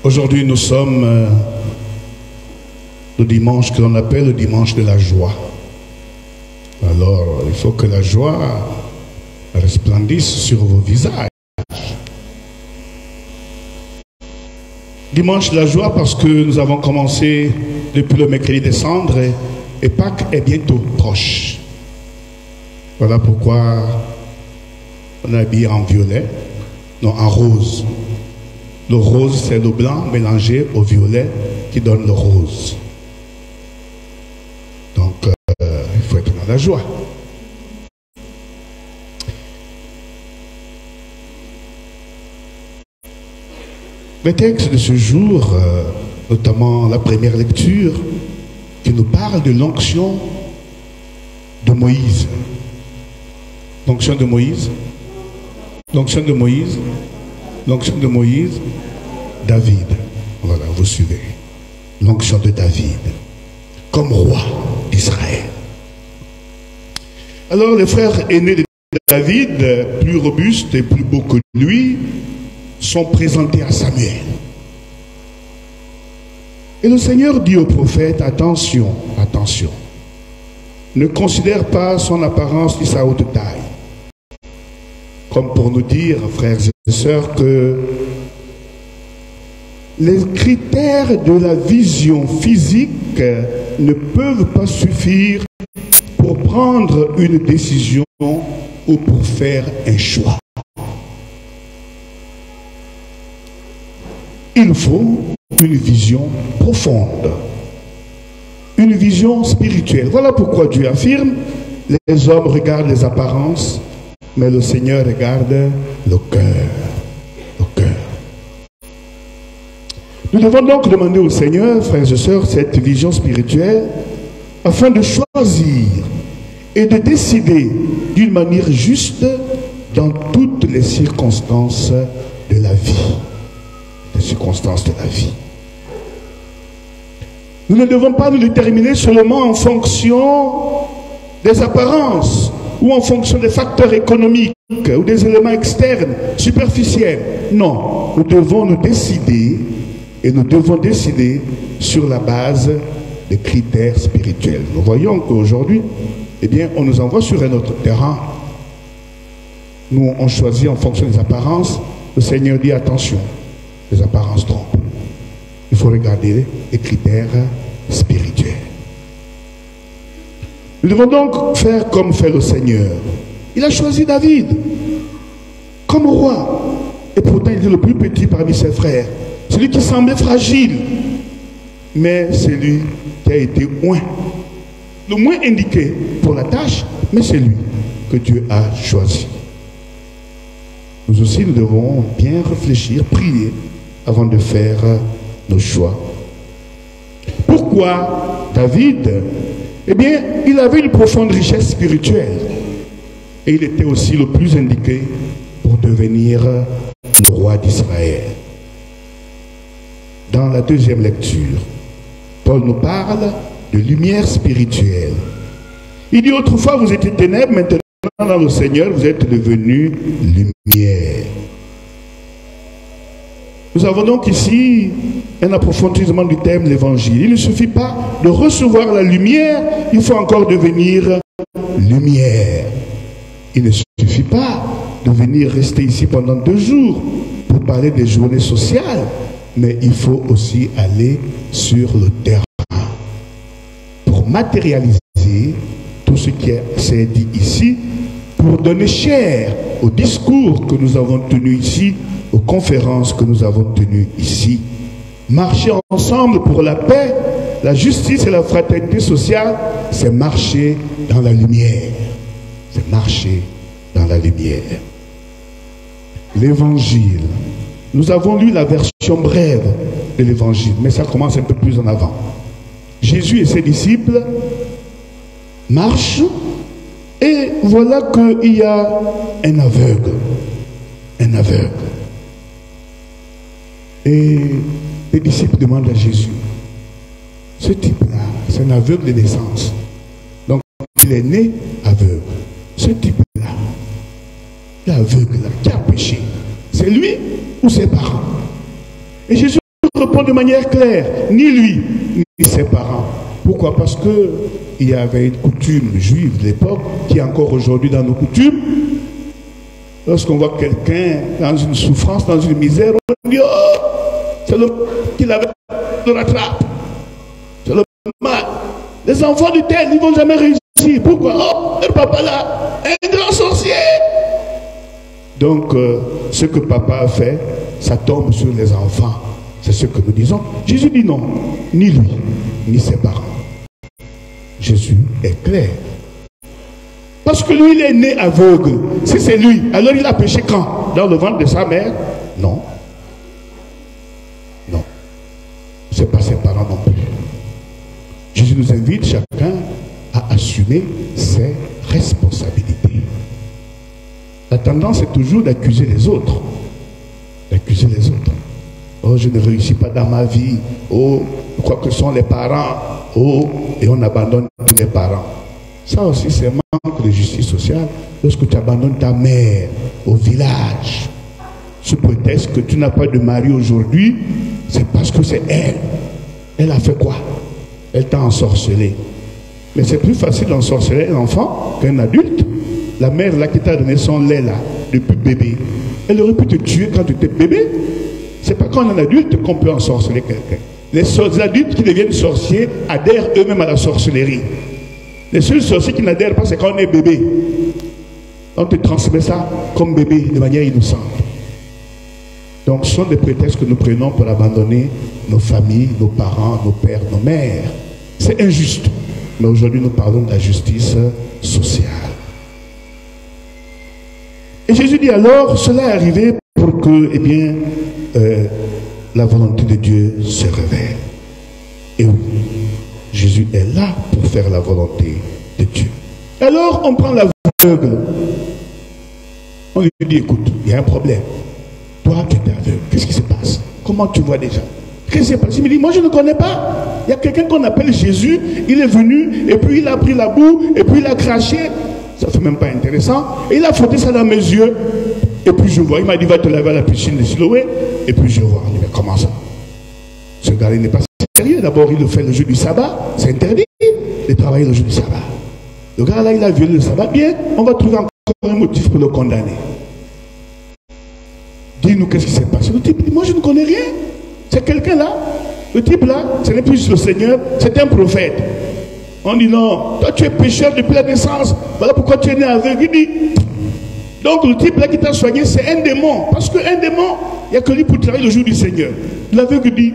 Aujourd'hui, nous sommes le dimanche que l'on appelle le dimanche de la joie. Alors, il faut que la joie resplendisse sur vos visages. Dimanche de la joie parce que nous avons commencé depuis le mercredi des cendres et Pâques est bientôt proche. Voilà pourquoi on est habillé en violet, non en rose. Le rose, c'est le blanc mélangé au violet qui donne le rose. Donc, il faut être dans la joie. Le texte de ce jour, notamment la première lecture, qui nous parle de l'onction de Moïse. L'onction de Moïse. L'onction de Moïse. L'onction de Moïse. David. Voilà, vous suivez. L'onction de David. Comme roi d'Israël. Alors les frères aînés de David, plus robustes et plus beaux que lui, sont présentés à Samuel. Et le Seigneur dit au prophète, attention, attention, ne considère pas son apparence ni sa haute taille. Comme pour nous dire, frères et sœurs, que les critères de la vision physique ne peuvent pas suffire pour prendre une décision ou pour faire un choix. Il faut une vision profonde, une vision spirituelle. Voilà pourquoi Dieu affirme, les hommes regardent les apparences, mais le Seigneur regarde le cœur. Le cœur. Nous devons donc demander au Seigneur, frères et sœurs, cette vision spirituelle, afin de choisir et de décider d'une manière juste dans toutes les circonstances de la vie. Les circonstances de la vie. Nous ne devons pas nous déterminer seulement en fonction des apparences ou en fonction des facteurs économiques ou des éléments externes, superficiels. Non, nous devons nous décider et nous devons décider sur la base des critères spirituels. Nous voyons qu'aujourd'hui, eh bien, on nous envoie sur un autre terrain. Nous, on choisit en fonction des apparences. Le Seigneur dit attention. Les apparences trompent. Il faut regarder les critères spirituels. Nous devons donc faire comme fait le Seigneur. Il a choisi David comme roi. Et pourtant, il était le plus petit parmi ses frères. Celui qui semblait fragile. Mais c'est lui qui a été le moins indiqué pour la tâche, mais c'est lui que Dieu a choisi. Nous aussi, nous devons bien réfléchir, prier, avant de faire nos choix. Pourquoi David? Eh bien, il avait une profonde richesse spirituelle. Et il était aussi le plus indiqué pour devenir le roi d'Israël. Dans la deuxième lecture, Paul nous parle de lumière spirituelle. Il dit autrefois vous étiez ténèbres, maintenant dans le Seigneur vous êtes devenus lumière. Nous avons donc ici un approfondissement du thème de l'évangile. Il ne suffit pas de recevoir la lumière, il faut encore devenir lumière. Il ne suffit pas de venir rester ici pendant 2 jours pour parler des journées sociales, mais il faut aussi aller sur le terrain pour matérialiser tout ce qui s'est dit ici, pour donner chair au discours que nous avons tenu ici, aux conférences que nous avons tenues ici. Marcher ensemble pour la paix, la justice et la fraternité sociale, c'est marcher dans la lumière. C'est marcher dans la lumière. L'évangile. Nous avons lu la version brève de l'évangile, mais ça commence un peu plus en avant. Jésus et ses disciples marchent et voilà qu'il y a un aveugle. Un aveugle. Et les disciples demandent à Jésus, ce type-là, c'est un aveugle de naissance. Donc, il est né aveugle. Ce type-là, l'aveugle, qui a péché, c'est lui ou ses parents? Et Jésus répond de manière claire, ni lui, ni ses parents. Pourquoi? Parce que il y avait une coutume juive de l'époque, qui est encore aujourd'hui dans nos coutumes. Lorsqu'on voit quelqu'un dans une souffrance, dans une misère, on dit, oh, c'est le qu'il avait le rattrape. C'est le mal. Les enfants du tel, ils ne vont jamais réussir. Pourquoi? Oh, le papa là, un grand sorcier. Donc, ce que papa a fait, ça tombe sur les enfants. C'est ce que nous disons. Jésus dit non, ni lui, ni ses parents. Jésus est clair. Parce que lui, il est né aveugle. Si c'est lui, alors il a péché quand? Dans le ventre de sa mère? Non. Non. Ce n'est pas ses parents non plus. Jésus nous invite chacun à assumer ses responsabilités. La tendance est toujours d'accuser les autres. D'accuser les autres. Oh, je ne réussis pas dans ma vie. Oh, quoi que sont les parents. Oh, et on abandonne tous les parents. Ça aussi, c'est un manque de justice sociale. Lorsque tu abandonnes ta mère au village, sous prétexte que tu n'as pas de mari aujourd'hui, c'est parce que c'est elle. Elle a fait quoi? Elle t'a ensorcelé. Mais c'est plus facile d'ensorceler un enfant qu'un adulte. La mère là qui t'a donné son lait là, depuis bébé, elle aurait pu te tuer quand tu étais bébé. C'est pas quand on est un adulte qu'on peut ensorceler quelqu'un. Les adultes qui deviennent sorciers adhèrent eux-mêmes à la sorcellerie. Les seuls sorciers qui n'adhèrent pas, c'est quand on est bébé. On te transmet ça comme bébé, de manière innocente. Donc ce sont des prétextes que nous prenons pour abandonner nos familles, nos parents, nos pères, nos mères. C'est injuste. Mais aujourd'hui, nous parlons de la justice sociale. Et Jésus dit alors, cela est arrivé pour que, eh bien, la volonté de Dieu se révèle. Et oui, Jésus est là pour faire la volonté de Dieu. Alors, on prend l'aveugle. On lui dit, écoute, il y a un problème. Toi, tu es aveugle. Qu'est-ce qui se passe? Comment tu vois déjà? Qu'est-ce qui se passe? Il me dit, moi, je ne connais pas. Il y a quelqu'un qu'on appelle Jésus. Il est venu, et puis il a pris la boue, et puis il a craché. Ça ne fait même pas intéressant. Et il a frotté ça dans mes yeux. Et puis je vois. Il m'a dit, va te laver à la piscine de Siloé. Et puis je vois. Mais comment ça? Ce gars-là n'est pas sérieux. D'abord, il le fait le jour du sabbat. C'est interdit de travailler le jour du sabbat. Le gars-là, il a violé le sabbat. Bien, on va trouver encore un motif pour le condamner. Dis-nous qu'est-ce qui s'est passé. Le type dit, moi je ne connais rien. C'est quelqu'un là. Le type là, ce n'est plus le Seigneur, c'est un prophète. On dit non, toi tu es pécheur depuis la naissance. Voilà pourquoi tu es né aveugle. Il dit, donc le type là qui t'a soigné, c'est un démon. Parce qu'un démon, il n'y a que lui pour travailler le jour du Seigneur. L'aveugle dit,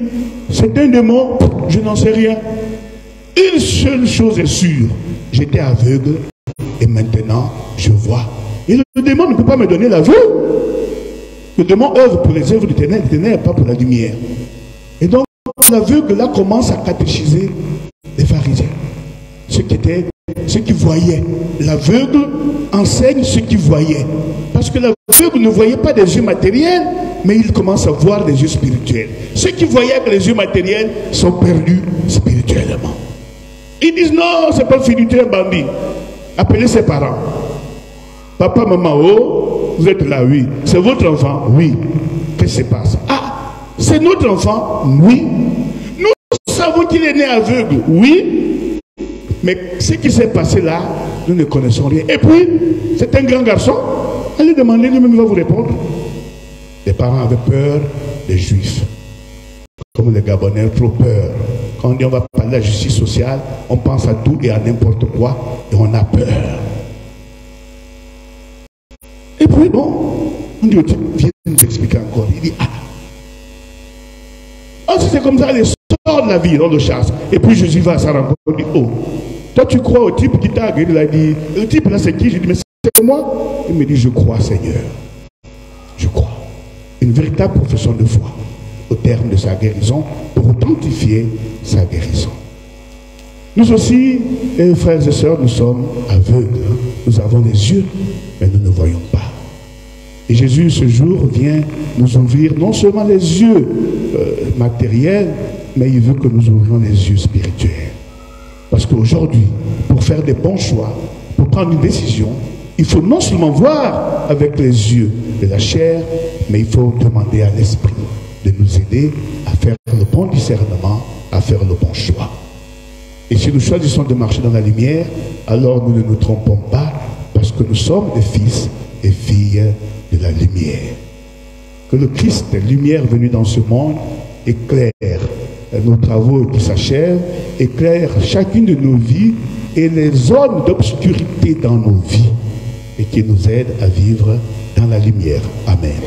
c'est un démon, je n'en sais rien. Une seule chose est sûre, j'étais aveugle et maintenant je vois. Et le démon ne peut pas me donner la vue. Le démon œuvre pour les œuvres du ténèbres, pas pour la lumière. Et donc l'aveugle là commence à catéchiser les pharisiens. Ceux qui voyaient. L'aveugle enseigne ceux qui voyaient. Parce que l'aveugle ne voyait pas des yeux matériels, mais il commence à voir des yeux spirituels. Ceux qui voyaient avec les yeux matériels sont perdus spirituellement. Ils disent non, c'est pas le fils du bandit. Appelez ses parents. Papa, maman, oh, vous êtes là, oui. C'est votre enfant? Oui. Qu'est-ce qui se passe? Ah, c'est notre enfant? Oui. Nous savons qu'il est né aveugle? Oui. Mais ce qui s'est passé là, nous ne connaissons rien. Et puis, c'est un grand garçon. Allez demander, lui-même il va vous répondre. Les parents avaient peur des Juifs. Comme les Gabonais, trop peur. Quand on dit on va parler de la justice sociale, on pense à tout et à n'importe quoi et on a peur. Et puis bon, on dit au type, viens nous expliquer encore. Il dit, ah, si c'est comme ça, allez, sort de la ville, on le chasse. Et puis Jésus va à sa rencontre, il dit, oh, toi tu crois au type qui t'a guéri? Il a dit, le type là c'est qui? Je dis, mais c'est moi. Il me dit, je crois Seigneur. Je crois. Une véritable profession de foi au terme de sa guérison pour authentifier sa guérison. Nous aussi, frères et sœurs, nous sommes aveugles. Nous avons les yeux, mais nous ne voyons pas. Et Jésus, ce jour, vient nous ouvrir non seulement les yeux matériels, mais il veut que nous ouvrions les yeux spirituels. Parce qu'aujourd'hui, pour faire des bons choix, pour prendre une décision, il faut non seulement voir avec les yeux de la chair, mais il faut demander à l'esprit. de nous aider à faire le bon discernement, à faire le bon choix. Et si nous choisissons de marcher dans la lumière, alors nous ne nous trompons pas, parce que nous sommes des fils et filles de la lumière. Que le Christ, lumière venue dans ce monde, éclaire nos travaux qui s'achèvent, éclaire chacune de nos vies et les zones d'obscurité dans nos vies, et qui nous aide à vivre dans la lumière. Amen.